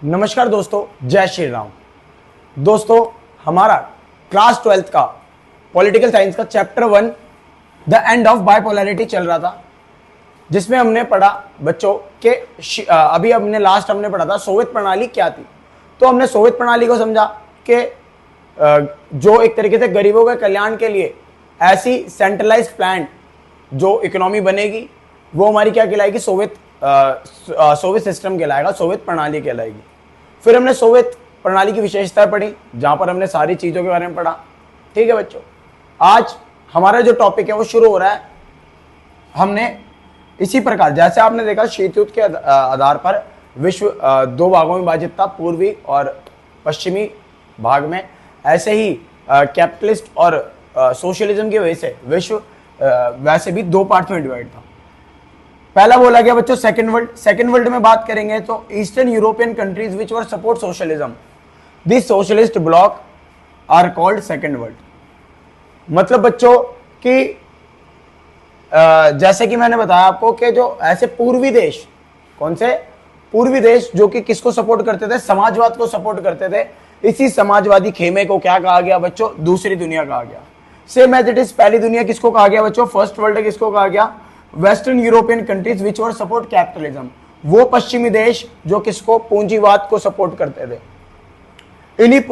नमस्कार दोस्तों, जय श्री राम। दोस्तों, हमारा क्लास 12th का पॉलिटिकल साइंस का chapter 1 the end of bipolarity चल रहा था, जिसमें हमने पढ़ा बच्चों के अभी हमने पढ़ा था सोवियत प्रणाली क्या थी। तो हमने सोवियत प्रणाली को समझा कि जो एक तरीके से गरीबों के कल्याण के लिए ऐसी सेंट्रलाइज प्लान जो इकोनॉमी बनेगी वो हमारी क्या कहलाएगी, सोवियत सिस्टम कहलाएगा, सोवियत प्रणाली कहलाएगी। फिर हमने सोवियत प्रणाली की विशेषताएं पढ़ी, जहां पर हमने सारी चीजों के बारे में पढ़ा। ठीक है बच्चों, आज हमारा जो टॉपिक है वो शुरू हो रहा है। हमने इसी प्रकार जैसे आपने देखा शीत युद्ध के आधार पर विश्व दो भागों में विभाजित था, पूर्वी और पश्चिमी भाग में। ऐसे ही कैपिटलिस्ट और सोशलिज्म की वजह से विश्व वैसे भी दो पार्ट में डिवाइड था। पहला बोला गया बच्चों सेकंड वर्ल्ड में बात करेंगे तो eastern European countries which were support socialism, this socialist bloc are called second world. मतलब बच्चों कि जैसे कि मैंने बताया आपको कि जो ऐसे पूर्वी देश, कौन से पूर्वी देश जो कि किसको सपोर्ट करते थे, समाजवाद को सपोर्ट करते थे, इसी समाजवादी खेमे को क्या कहा गया बच्चों, दूसरी दुनिया कहा गया। सेम एज इट इज पहली दुनिया किसको कहा गया बच्चों, फर्स्ट वर्ल्ड किसको कहा गया, western European countries which were support capitalism, वो पश्चिमी देश जो किसको, पूंजीवाद को सपोर्ट करते थे।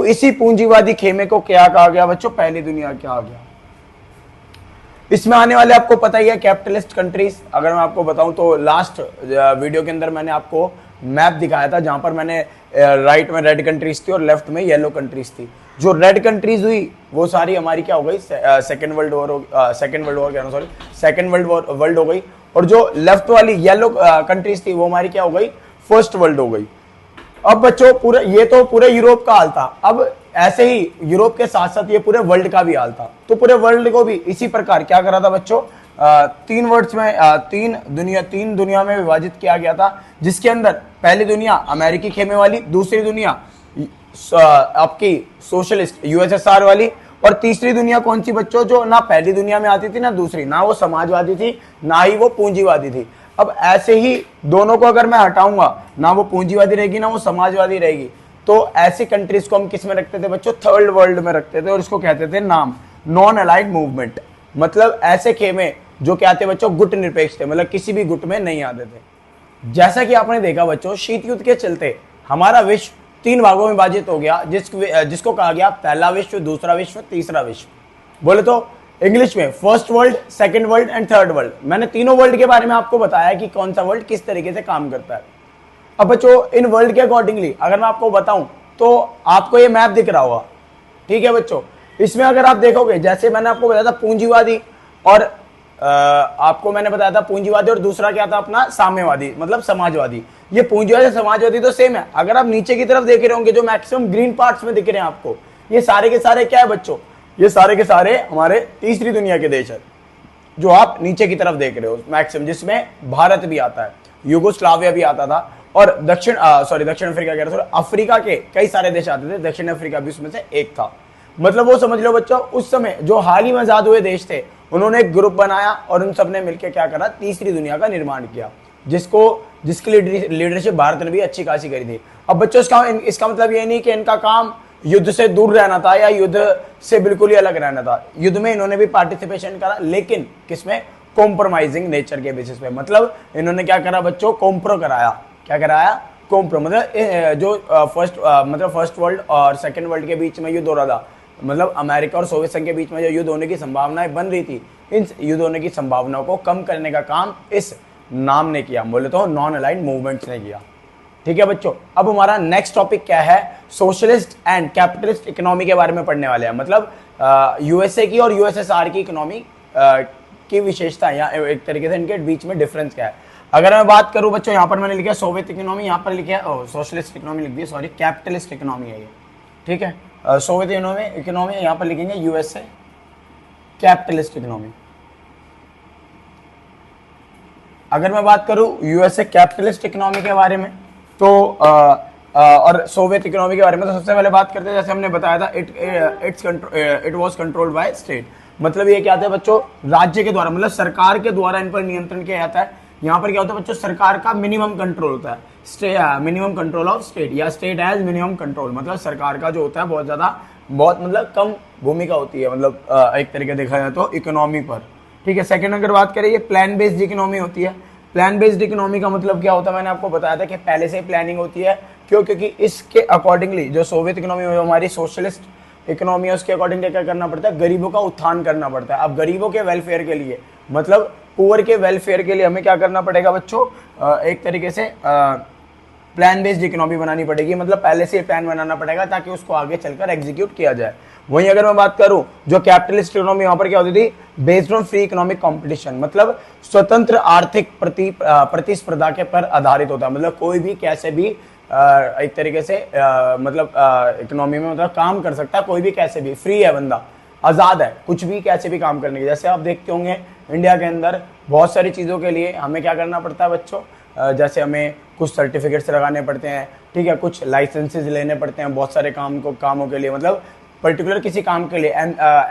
इसी पूंजीवादी खेमे को क्या कहा गया बच्चों, पहली दुनिया कहा गया। इसमें आने वाले आपको पता ही है कैपिटलिस्ट कंट्रीज। अगर मैं आपको बताऊं तो लास्ट वीडियो के अंदर मैंने आपको मैप दिखाया था, जहां पर मैंने राइट में रेड कंट्रीज थी और लेफ्ट में येलो कंट्रीज थी। जो रेड कंट्रीज हुई वो सारी हमारी क्या हो गई, सेकेंड वर्ल्ड वर्ल्ड हो गई, और जो लेफ्ट वाली येलो कंट्रीज थी वो हमारी क्या हो गई, फर्स्ट वर्ल्ड हो गई। अब बच्चों पूरे यूरोप का हाल था। अब ऐसे ही यूरोप के साथ साथ ये पूरे वर्ल्ड का भी हाल था। तो पूरे वर्ल्ड को भी इसी प्रकार क्या करा था बच्चों, तीन वर्ड्स में तीन दुनिया में विभाजित किया गया था, जिसके अंदर पहली दुनिया अमेरिकी खेमे वाली, दूसरी दुनिया आपकी सोशलिस्ट यूएसएसआर वाली, और तीसरी दुनिया कौन सी बच्चों, जो ना पहली दुनिया में आती थी ना दूसरी, ना वो समाजवादी थी ना ही वो पूंजीवादी थी। अब ऐसे ही दोनों को अगर मैं हटाऊंगा, ना वो पूंजीवादी रहेगी ना वो समाजवादी रहेगी, तो ऐसी कंट्रीज को हम किस में रखते थे बच्चों, थर्ड वर्ल्ड में रखते थे, और इसको कहते थे नाम नॉन अलाइड मूवमेंट। मतलब ऐसे खेमे जो क्या थे बच्चों, गुट निरपेक्ष थे, मतलब किसी भी गुट में नहीं आते थे। जैसा कि आपने देखा बच्चों, शीत युद्ध के चलते हमारा विश्व तीन भागों में विभाजित हो गया, जिसको कहा गया पहला विश्व, दूसरा विश्व, तीसरा विश्व। बोले तो इंग्लिश में first world, second world and third world. मैंने तीनों वर्ल्ड के बारे में आपको बताया कि कौन सा वर्ल्ड किस तरीके से काम करता है। अब बच्चों इन वर्ल्ड के अकॉर्डिंगली अगर मैं आपको बताऊं तो आपको ये मैप दिख रहा होगा। ठीक है बच्चों, इसमें अगर आप देखोगे, जैसे मैंने आपको बताया था पूंजीवादी, और आपको मैंने बताया था पूंजीवादी, और दूसरा क्या था अपना साम्यवादी, मतलब समाजवादी। ये पूंजीवादी समाजवादी तो सेम है। अगर आप नीचे की तरफ देख रहे होंगे, जो मैक्सिमम ग्रीन पार्ट्स में दिख रहे हैं आपको, ये सारे के सारे क्या है बच्चों, ये सारे के सारे हमारे तीसरी दुनिया के देश है, जो आप नीचे की तरफ देख रहे हो मैक्सिमम, जिसमें भारत भी आता है, यूगोस्लाविया भी आता था, और दक्षिण अफ्रीका कह रहा था, अफ्रीका के कई सारे देश आते थे, दक्षिण अफ्रीका भी उसमें से एक था। मतलब वो समझ लो बच्चों, उस समय जो हाल ही में आजाद हुए देश थे, उन्होंने एक ग्रुप बनाया और उन सब ने मिलकर क्या करा, तीसरी दुनिया का निर्माण किया, जिसकी लीडरशिप भारत ने भी अच्छी खासी करी थी। अब बच्चों इसका मतलब ये नहीं कि इनका काम युद्ध से दूर रहना था या युद्ध से बिल्कुल ही अलग रहना था। युद्ध में इन्होंने भी पार्टिसिपेशन करा, लेकिन किसमें, कॉम्प्रोमाइजिंग नेचर के बेसिस पे। मतलब इन्होंने क्या करा बच्चों, कॉम्प्रो कराया। क्या कराया, कॉम्प्रो। मतलब जो फर्स्ट वर्ल्ड और सेकंड वर्ल्ड के बीच में युद्ध हो रहा था, मतलब अमेरिका और सोवियत संघ के बीच में जो युद्ध होने की संभावनाएं बन रही थी, इन युद्ध होने की संभावनाओं को कम करने का काम इस नाम ने किया, बोले तो नॉन अलाइन्ड मूवमेंट्स ने किया। ठीक है बच्चों, अब हमारा नेक्स्ट टॉपिक क्या है, सोशलिस्ट एंड कैपिटलिस्ट इकोनॉमी के बारे में पढ़ने वाले हैं। मतलब यूएसए की और यूएसएसआर की इकोनॉमी की विशेषता या एक तरीके से इनके बीच में डिफरेंस क्या है। अगर मैं बात करूं बच्चों, यहाँ पर मैंने लिखा सोवियत इकोनॉमी, यहाँ पर लिखा है सोशलिस्ट इकोनॉमी लिख दी, सॉरी कैपिटलिस्ट इकोनॉमी है ये। ठीक है, सोवियत इकोनॉमी यहाँ पर लिखेंगे यूएसए कैपिटलिस्ट इकोनॉमी। अगर मैं बात करूं यूएसए कैपिटलिस्ट इकोनॉमी के बारे में तो और सोवियत इकोनॉमी के बारे में, तो सबसे पहले बात करते हैं, जैसे हमने बताया था it was controlled by state. मतलब ये क्या था बच्चों, राज्य के द्वारा, मतलब सरकार के द्वारा इन पर नियंत्रण किया जाता है। यहाँ पर क्या होता है बच्चों, सरकार का मिनिमम कंट्रोल होता है, मिनिमम कंट्रोल ऑफ स्टेट, या स्टेट एज मिनिमम कंट्रोल, मतलब सरकार का जो होता है बहुत ज्यादा, बहुत मतलब कम भूमिका होती है, मतलब एक तरीके देखा जाए तो इकोनॉमी पर। ठीक है, सेकंड अगर बात करें, ये प्लान बेस्ड इकोनॉमी होती है। प्लान बेस्ड इकोनॉमी का मतलब क्या होता है, मैंने आपको बताया था कि पहले से ही प्लानिंग होती है। क्यों? क्योंकि इसके अकॉर्डिंगली जो सोवियत इकोनॉमी है, हमारी सोशलिस्ट इकोनॉमी है, उसके अकॉर्डिंग क्या करना पड़ता है, गरीबों का उत्थान करना पड़ता है। अब गरीबों के वेलफेयर के लिए, मतलब पुअर के वेलफेयर के लिए हमें क्या करना पड़ेगा बच्चों, एक तरीके से प्लान बेस्ड इकोनॉमी बनानी पड़ेगी, मतलब पहले से प्लान बनाना पड़ेगा ताकि उसको आगे चलकर एग्जीक्यूट किया जाए। वहीं अगर मैं बात करूं जो कैपिटलिस्ट इकोनॉमी, वहां पर क्या होती थी, based on free economic competition, मतलब स्वतंत्र आर्थिक प्रतिस्पर्धा के पर आधारित होता है। मतलब कोई भी कैसे भी एक तरीके से मतलब इकोनॉमी में मतलब काम कर सकता है, कोई भी कैसे भी, फ्री है बंदा, आजाद है कुछ भी कैसे भी काम करने की। जैसे आप देखते होंगे इंडिया के अंदर बहुत सारी चीजों के लिए हमें क्या करना पड़ता है बच्चों, जैसे हमें कुछ सर्टिफिकेट्स लगाने पड़ते हैं, ठीक है, कुछ लाइसेंसेज लेने पड़ते हैं बहुत सारे कामों के लिए, मतलब पर्टिकुलर किसी काम के लिए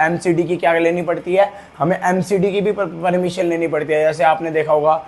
एमसीडी की क्या लेनी पड़ती है, हमें एमसीडी की भी परमिशन लेनी पड़ती है। जैसे आपने देखा होगा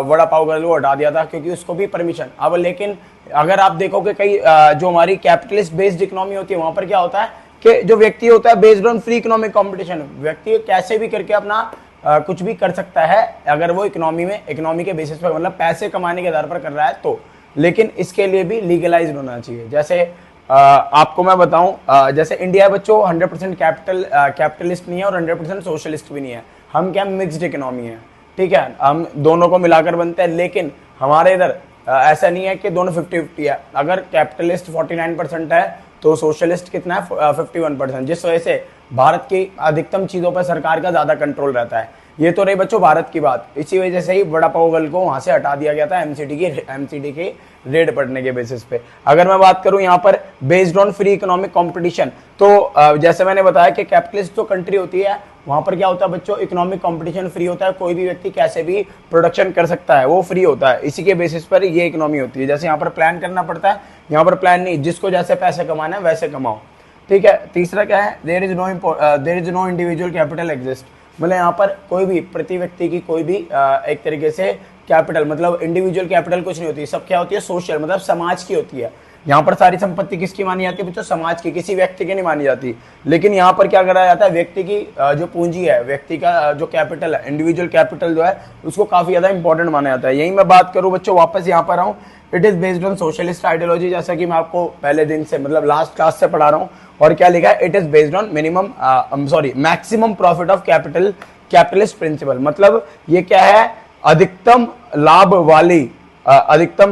वड़ा पाव गर्ल को हटा दिया था क्योंकि उसको भी परमिशन। अब लेकिन अगर आप देखोगे कई जो हमारी कैपिटलिस्ट बेस्ड इकोनॉमी होती है, वहां पर क्या होता है कि जो व्यक्ति होता है based on free economic competition, व्यक्ति कैसे भी करके अपना कुछ भी कर सकता है अगर वो इकोनॉमी के बेसिस पर, मतलब पैसे कमाने के आधार पर कर रहा है तो। लेकिन इसके लिए भी लीगलाइज्ड होना चाहिए। जैसे आपको मैं बताऊं, जैसे इंडिया है बच्चों 100% कैपिटलिस्ट नहीं है और 100% सोशलिस्ट भी नहीं है, हम क्या मिक्स्ड इकोनॉमी है, ठीक है, हम दोनों को मिलाकर बनते हैं। लेकिन हमारे इधर ऐसा नहीं है कि दोनों 50-50 है। अगर कैपिटलिस्ट 49% है तो सोशलिस्ट कितना है, 51%, जिस वजह से भारत की अधिकतम चीजों पर सरकार का ज्यादा कंट्रोल रहता है। ये तो रही बच्चों भारत की बात। इसी वजह से ही वड़ा पाव गर्ल को वहां से हटा दिया गया था एमसीडी के रेड पड़ने के बेसिस पे। अगर मैं बात करूं यहाँ पर based on free economic competition, तो जैसे मैंने बताया कि कैपिटलिस्ट जो कंट्री होती है वहां पर क्या होता है बच्चों, इकोनॉमिक कंपटीशन फ्री होता है, कोई भी व्यक्ति कैसे भी प्रोडक्शन कर सकता है, वो फ्री होता है। इसी के बेसिस पर ये इकोनॉमी होती है। जैसे यहाँ पर प्लान करना पड़ता है, यहाँ पर प्लान नहीं, जिसको जैसे पैसे कमाना है वैसे कमाओ, ठीक है। तीसरा क्या है, there is no individual capital exist, मतलब यहाँ पर कोई भी प्रति व्यक्ति की कोई भी एक तरीके से कैपिटल, मतलब इंडिविजुअल कैपिटल कुछ नहीं होती, सब क्या होती है, सोशल, मतलब समाज की होती है। यहाँ पर सारी संपत्ति किसकी मानी जाती है बच्चों, समाज की, किसी व्यक्ति की नहीं मानी जाती। लेकिन यहाँ पर क्या करा जाता है, व्यक्ति की जो पूंजी है, व्यक्ति का जो कैपिटल है, इंडिविजुअल कैपिटल जो है, उसको काफी ज्यादा इंपॉर्टेंट माना जाता है। यही मैं बात करूं बच्चों, वापस यहाँ पर आऊँ, it is based on socialist ideology, जैसा कि मैं आपको पहले दिन से मतलब लास्ट क्लास से पढ़ा रहा हूँ। और क्या लिखा है, it is based on maximum profit of capitalist principle, मतलब ये क्या है, अधिकतम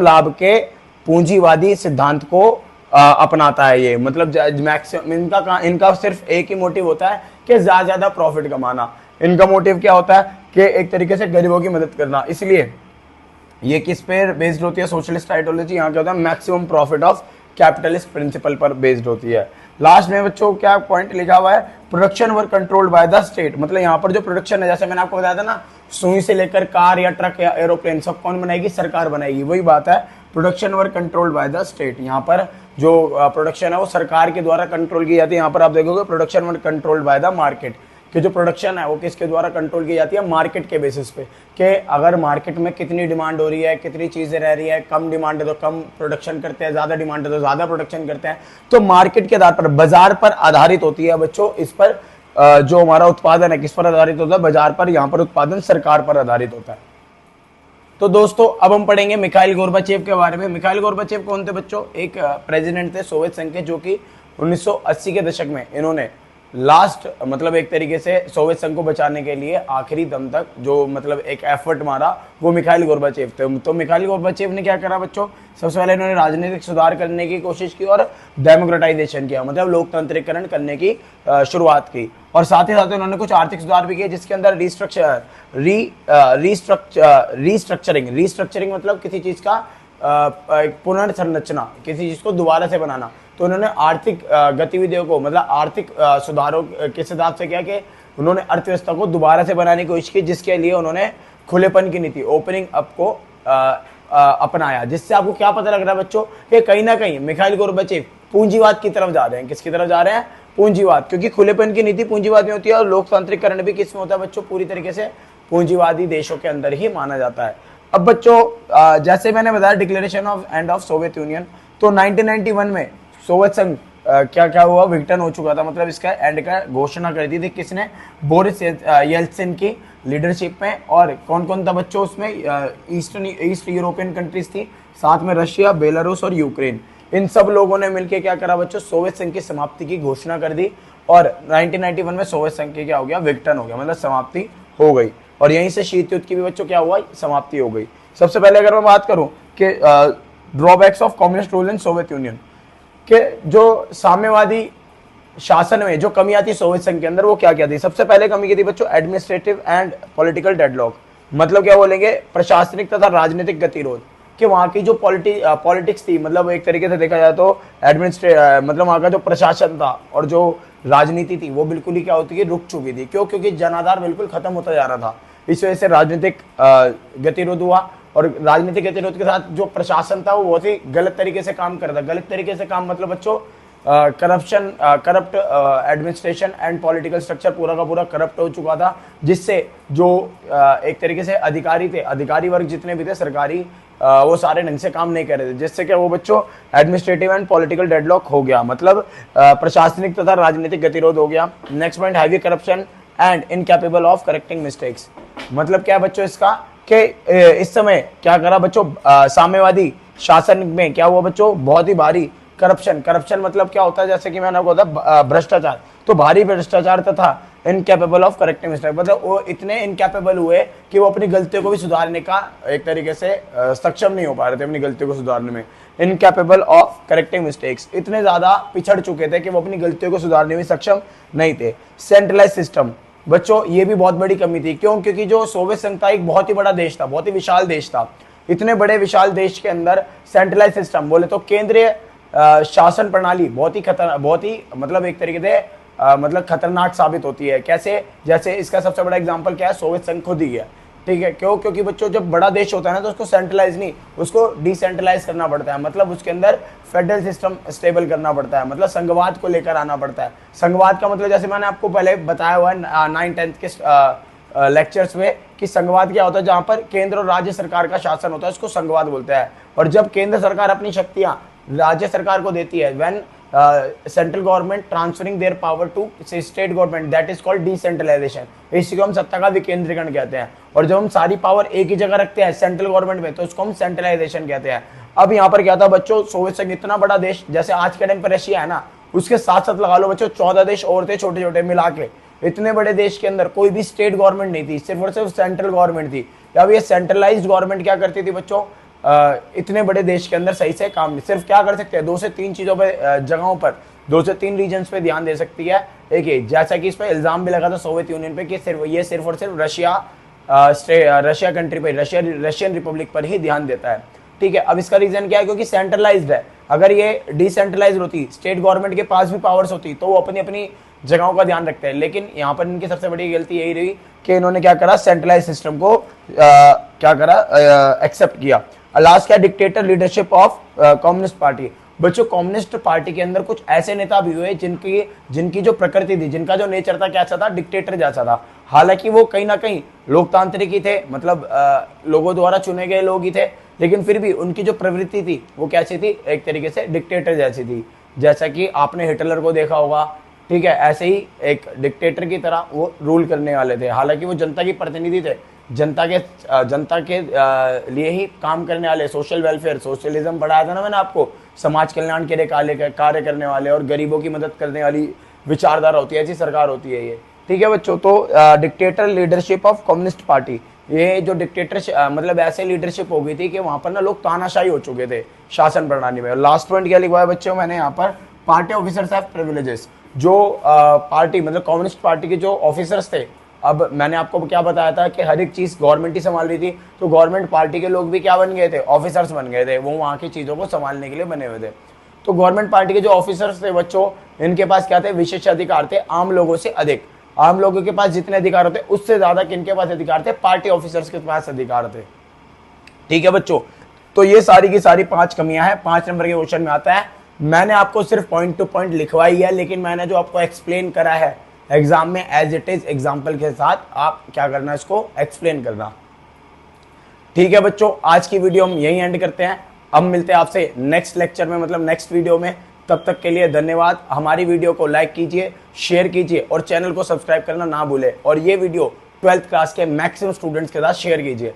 लाभ के पूंजीवादी सिद्धांत को अपनाता है ये। मतलब मैक्सिमम इनका सिर्फ एक ही मोटिव होता है कि ज्यादा प्रॉफिट कमाना। इनका मोटिव क्या होता है कि एक तरीके से गरीबों की मदद करना। इसलिए ये किस पे बेस्ड होती है, सोशलिस्ट आइडियोलॉजी। यहाँ क्या होता है, maximum profit of capitalist principle पर बेस्ड होती है। लास्ट में बच्चों क्या पॉइंट लिखा हुआ है, production were controlled by the state, मतलब यहाँ पर जो प्रोडक्शन है, जैसे मैंने आपको बताया था ना, सुई से लेकर कार या ट्रक या एरोप्लेन सब कौन बनाएगी, सरकार बनाएगी। वही बात है, production were controlled by the state, यहाँ पर जो प्रोडक्शन है वो सरकार के द्वारा कंट्रोल की जाती है। यहाँ पर आप देखोगे production were controlled by the market, कि जो प्रोडक्शन है वो किसके द्वारा कंट्रोल की जाती है, मार्केट के बेसिस पे, कि अगर मार्केट में कितनी डिमांड हो रही है, कितनी चीजें रह रही है, कम डिमांड है तो कम प्रोडक्शन करते हैं, ज्यादा डिमांड है तो ज्यादा प्रोडक्शन करते हैं। तो मार्केट के आधार पर, बाजार पर आधारित होती है बच्चों। इस पर जो हमारा उत्पादन है किस पर आधारित होता है, बाजार पर। यहाँ पर उत्पादन सरकार पर आधारित होता है। तो दोस्तों अब हम पढ़ेंगे मिखाइल गोर्बाचेव के बारे में। मिखाइल गोर्बाचेव कौन थे बच्चों, एक प्रेसिडेंट थे सोवियत संघ के, जो कि 1980 के दशक में इन्होंने लास्ट मतलब एक तरीके से सोवियत संघ को बचाने के लिए आखिरी दम तक जो मतलब एक एफर्ट मारा, वो मिखाइल गोर्बाचेव थे। तो मिखाइल गोर्बाचेव ने क्या करा बच्चों, सबसे पहले इन्होंने राजनीतिक सुधार करने की कोशिश की और डेमोक्रेटाइजेशन किया, मतलब लोकतांत्रिकरण करने की शुरुआत की। और साथ ही साथ उन्होंने कुछ आर्थिक सुधार भी किए, जिसके अंदर रीस्ट्रक्चरिंग मतलब किसी चीज का पुनर्संरचना, किसी चीज को दोबारा से बनाना। तो उन्होंने आर्थिक गतिविधियों को, मतलब आर्थिक सुधारों के हिसाब से क्या कि उन्होंने अर्थव्यवस्था को दोबारा से बनाने की कोशिश की, जिसके लिए उन्होंने खुलेपन की नीति, ओपनिंग अप को अपनाया। जिससे आपको क्या पता लग रहा है बच्चों कि कहीं ना कहीं मिखाइल गोर्बाचेव पूंजीवाद की तरफ जा रहे हैं। किसकी तरफ जा रहे हैं, पूंजीवाद, क्योंकि खुलेपन की नीति पूंजीवाद में होती है और लोकतांत्रिकरण भी किस में होता है बच्चों, पूरी तरीके से पूंजीवादी देशों के अंदर ही माना जाता है। अब बच्चों जैसे मैंने बताया declaration of end of Soviet union, तो 1991 में सोवियत संघ क्या क्या हुआ, विघटन हो चुका था, मतलब इसका एंड का घोषणा कर दी थी किसने, बोरिस येल्त्सिन की लीडरशिप में। और कौन कौन था बच्चों उसमें, ईस्ट यूरोपियन कंट्रीज थी, साथ में रशिया, बेलारूस और यूक्रेन, इन सब लोगों ने मिलकर क्या करा बच्चों, सोवियत संघ की समाप्ति की घोषणा कर दी। और 1991 में सोवियत संघ की क्या हो गया, विघटन हो गया, मतलब समाप्ति हो गई। और यहीं से शीत युद्ध की भी बच्चों क्या हुआ, समाप्ति हो गई। सबसे पहले अगर मैं बात करूं कि drawbacks of communist rule in Soviet union, के जो साम्यवादी शासन में जो कमियां थी सोवियत संघ के अंदर, वो क्या क्या थी। सबसे पहले कमी की थी बच्चों एडमिनिस्ट्रेटिव एंड पॉलिटिकल डेडलॉक, मतलब क्या बोलेंगे, प्रशासनिक तथा राजनीतिक गतिरोध, कि वहाँ की जो पॉलिटिक्स थी, मतलब एक तरीके से देखा जाए तो मतलब वहाँ का जो प्रशासन था और जो राजनीति थी वो बिल्कुल ही क्या होती है, रुक चुकी थी। क्यों, क्योंकि जनाधार बिल्कुल खत्म होता जा रहा था। इस वजह से राजनीतिक गतिरोध हुआ, और राजनीतिक गतिरोध के साथ जो प्रशासन था वो बहुत ही गलत तरीके से काम कर रहा था। गलत तरीके से काम मतलब बच्चों corruption, corrupt administration and political structure पूरा का पूरा करप्ट हो चुका था, जिससे जो एक तरीके से अधिकारी थे, अधिकारी वर्ग जितने भी थे सरकारी, वो सारे ढंग से काम नहीं कर रहे थे, जिससे क्या वो बच्चों एडमिनिस्ट्रेटिव एंड पॉलिटिकल डेडलॉक हो गया, मतलब प्रशासनिक तथा राजनीतिक गतिरोध हो गया। Next point, heavy corruption and incapable of correcting mistakes, मतलब क्या बच्चों इसका कि इस समय क्या करा बच्चों, साम्यवादी शासन में क्या हुआ बच्चों, बहुत ही भारी करप्शन मतलब क्या होता है, जैसे कि मैंने आपको बताया भ्रष्टाचार, तो भारी भ्रष्टाचार तथा इनकैपेबल ऑफ करेक्टिंग मिस्टेक, मतलब वो इतने इनकैपेबल हुए कि वो अपनी गलतियों को भी सुधारने का एक तरीके से सक्षम नहीं हो पा रहे थे अपनी गलतियों को सुधारने में। इनकैपेबल ऑफ करेक्टिंग मिस्टेक्स, इतने ज्यादा पिछड़ चुके थे कि वो अपनी गलतियों को सुधारने में सक्षम नहीं थे। सेंट्रलाइज सिस्टम बच्चों, ये भी बहुत बड़ी कमी थी। क्यों, क्योंकि जो सोवियत संघ था एक बहुत ही बड़ा देश था, बहुत ही विशाल देश था। इतने बड़े विशाल देश के अंदर सेंट्रलाइज सिस्टम बोले तो केंद्रीय शासन प्रणाली बहुत ही मतलब एक तरीके से मतलब खतरनाक साबित होती है। कैसे, जैसे इसका सबसे बड़ा एग्जांपल क्या है, सोवियत संघ खुद ही है। ठीक है, क्यों, क्योंकि बच्चों जब बड़ा देश होता है ना तो उसको सेंट्रलाइज नहीं, उसको डिसेंट्रलाइज करना पड़ता है, मतलब उसके अंदर फेडरल सिस्टम स्टेबल करना पड़ता है, मतलब संघवाद को लेकर आना पड़ता है। संघवाद का मतलब जैसे मैंने आपको पहले बताया हुआ है 9th-10th के लेक्चर्स में कि संघवाद क्या होता है, जहां पर केंद्र और राज्य सरकार का शासन होता है उसको संघवाद बोलते हैं। और जब केंद्र सरकार अपनी शक्तियां राज्य सरकार को देती है, when central government transferring their power to state government, that is called decentralisation. इसी को हम सत्ता का विकेंद्रीकरण कहते हैं। और जब हम सारी पावर एक ही जगह रखते हैं सेंट्रल गवर्नमेंट में, तो उसको हम सेंट्रलाइजेशन कहते हैं। अब यहाँ पर क्या था बच्चों, सोवियत संघ इतना बड़ा देश, जैसे आज के टाइम पर रशिया है ना, उसके साथ साथ लगा लो बच्चों 14 देश और थे छोटे छोटे मिला के। इतने बड़े देश के अंदर कोई भी स्टेट गवर्नमेंट नहीं थी, सिर्फ और सिर्फ सेंट्रल गवर्नमेंट थी। अब ये सेंट्रलाइज्ड गवर्नमेंट क्या करती थी बच्चों, इतने बड़े देश के अंदर सही से काम सिर्फ क्या कर सकते हैं, 2 से 3 चीजों पे, जगहों पर 2 से 3 रीजन्स पे ध्यान दे सकती है। एक ये, जैसा कि इस पे इल्जाम भी लगा था सोवियत यूनियन पे कि सिर्फ और सिर्फ रशिया कंट्री पे, रशियन रिपब्लिक पर ही ध्यान देता है। ठीक है, अब इसका रीजन क्या है, क्योंकि सेंट्रलाइज्ड है। अगर ये डिसेंट्रलाइज होती, स्टेट गवर्नमेंट के पास भी पावर्स होती, तो वो अपनी अपनी जगहों का ध्यान रखते हैं। लेकिन यहाँ पर इनकी सबसे बड़ी गलती यही रही कि इन्होंने क्या करा, सेंट्रलाइज सिस्टम को क्या करा, एक्सेप्ट किया। लास्ट क्या, dictator leadership of communist party. बच्चों कम्युनिस्ट पार्टी के अंदर कुछ ऐसे नेता भी हुए जिनकी जो प्रकृति थी, जिनका जो नेचर था कैसा था, डिक्टेटर जैसा था। हालांकि वो कहीं ना कहीं लोकतांत्रिक ही थे, मतलब लोगों द्वारा चुने गए लोग ही थे, लेकिन फिर भी उनकी जो प्रवृत्ति थी वो कैसी थी, एक तरीके से डिक्टेटर जैसी थी। जैसा कि आपने हिटलर को देखा होगा, ठीक है, ऐसे ही एक डिक्टेटर की तरह वो रूल करने वाले थे। हालांकि वो जनता की प्रतिनिधि थे, जनता के लिए ही काम करने वाले, सोशल वेलफेयर, सोशलिज्म पढ़ाया था ना मैंने आपको, समाज कल्याण के लिए कार्य करने वाले और गरीबों की मदद करने वाली विचारधारा होती है, ऐसी सरकार होती है ये। ठीक है बच्चों, तो dictator leadership of communist party, ये जो डिक्टेटर मतलब ऐसे लीडरशिप हो गई थी कि वहां पर ना लोग तानाशाही हो चुके थे शासन प्रणाली में। लास्ट पॉइंट क्या लिखवा है बच्चों मैंने यहाँ पर, पार्टी ऑफिसर्स हैव प्रिविलेजेस। जो पार्टी मतलब कम्युनिस्ट पार्टी के जो ऑफिसर्स थे, अब मैंने आपको क्या बताया था कि हर एक चीज गवर्नमेंट ही संभाल रही थी, तो गवर्नमेंट पार्टी के लोग भी क्या बन गए थे, ऑफिसर्स बन गए थे, वो वहां की चीजों को संभालने के लिए बने हुए थे। तो गवर्नमेंट पार्टी के जो ऑफिसर्स थे बच्चों, इनके पास क्या थे, विशेष अधिकार थे आम लोगों से अधिक। आम लोगों के पास जितने अधिकार होते उससे ज्यादा किनके पास अधिकार थे, पार्टी ऑफिसर्स के पास अधिकार थे। ठीक है बच्चों, तो ये सारी की सारी 5 कमियां हैं, 5 नंबर के क्वेश्चन में आता है। मैंने आपको सिर्फ पॉइंट टू पॉइंट लिखवाई है, लेकिन मैंने जो आपको एक्सप्लेन करा है एग्जाम में एज इट इज एग्जाम्पल के साथ आप क्या करना, इसको एक्सप्लेन करना। ठीक है बच्चों, आज की वीडियो हम यहीं एंड करते हैं। अब मिलते हैं आपसे नेक्स्ट लेक्चर में, मतलब नेक्स्ट वीडियो में। तब तक के लिए धन्यवाद। हमारी वीडियो को लाइक कीजिए, शेयर कीजिए और चैनल को सब्सक्राइब करना ना भूलें। और ये वीडियो 12th क्लास के मैक्सिमम स्टूडेंट्स के साथ शेयर कीजिए।